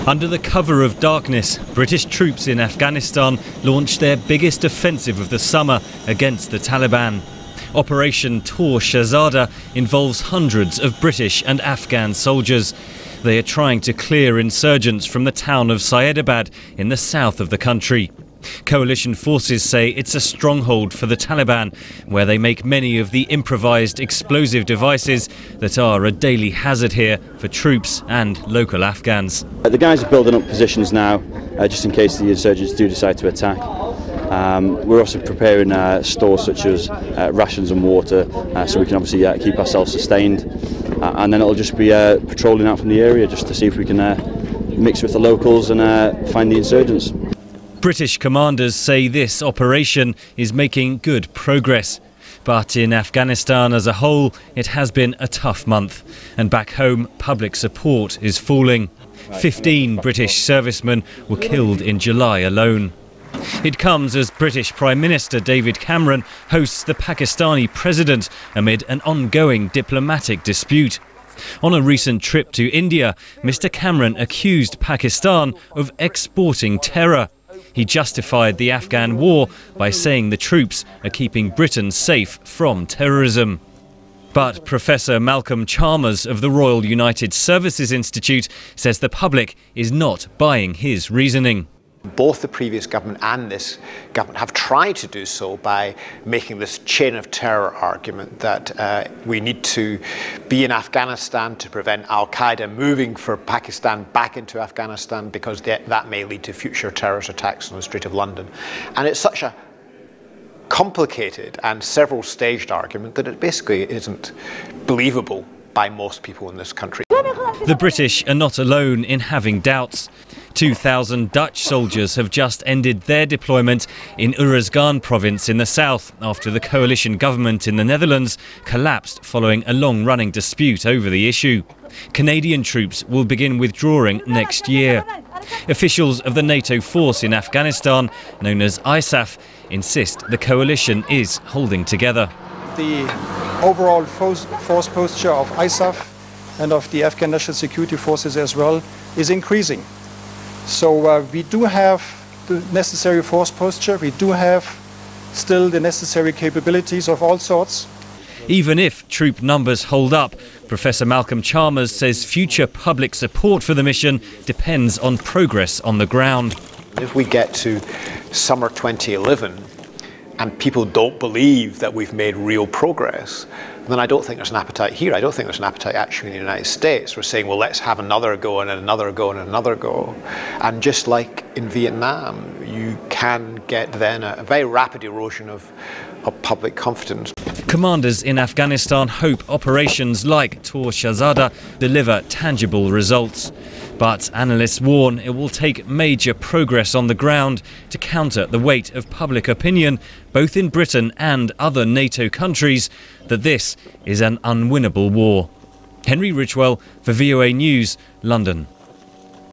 Under the cover of darkness, British troops in Afghanistan launched their biggest offensive of the summer against the Taliban. Operation Tor Shahzada involves hundreds of British and Afghan soldiers. They are trying to clear insurgents from the town of Syedabad in the south of the country. Coalition forces say it's a stronghold for the Taliban, where they make many of the improvised explosive devices that are a daily hazard here for troops and local Afghans. The guys are building up positions now, just in case the insurgents do decide to attack. We're also preparing stores such as rations and water, so we can obviously keep ourselves sustained. And then it'll just be patrolling out from the area just to see if we can mix with the locals and find the insurgents. British commanders say this operation is making good progress. But in Afghanistan as a whole, it has been a tough month. And back home, public support is falling. 15 British servicemen were killed in July alone. It comes as British Prime Minister David Cameron hosts the Pakistani president amid an ongoing diplomatic dispute. On a recent trip to India, Mr. Cameron accused Pakistan of exporting terror. He justified the Afghan war by saying the troops are keeping Britain safe from terrorism. But Professor Malcolm Chalmers of the Royal United Services Institute says the public is not buying his reasoning. Both the previous government and this government have tried to do so by making this chain of terror argument that we need to be in Afghanistan to prevent Al-Qaeda moving from Pakistan back into Afghanistan because that may lead to future terrorist attacks on the Strait of London. And it's such a complicated and several staged argument that it basically isn't believable by most people in this country. The British are not alone in having doubts. 2,000 Dutch soldiers have just ended their deployment in Uruzgan province in the south after the coalition government in the Netherlands collapsed following a long-running dispute over the issue. Canadian troops will begin withdrawing next year. Officials of the NATO force in Afghanistan, known as ISAF, insist the coalition is holding together. The overall force posture of ISAF and of the Afghan National Security Forces as well is increasing. So we do have the necessary force posture, we do have still the necessary capabilities of all sorts. Even if troop numbers hold up, Professor Malcolm Chalmers says future public support for the mission depends on progress on the ground. If we get to summer 2011 and people don't believe that we've made real progress, then I don't think there's an appetite here. I don't think there's an appetite actually in the United States. We're saying, well, let's have another go and another go and another go. And just like in Vietnam, you can get then a very rapid erosion of public confidence. Commanders in Afghanistan hope operations like Tor Shahzada deliver tangible results. But analysts warn it will take major progress on the ground to counter the weight of public opinion, both in Britain and other NATO countries, that this is an unwinnable war. Henry Ridgwell for VOA News, London.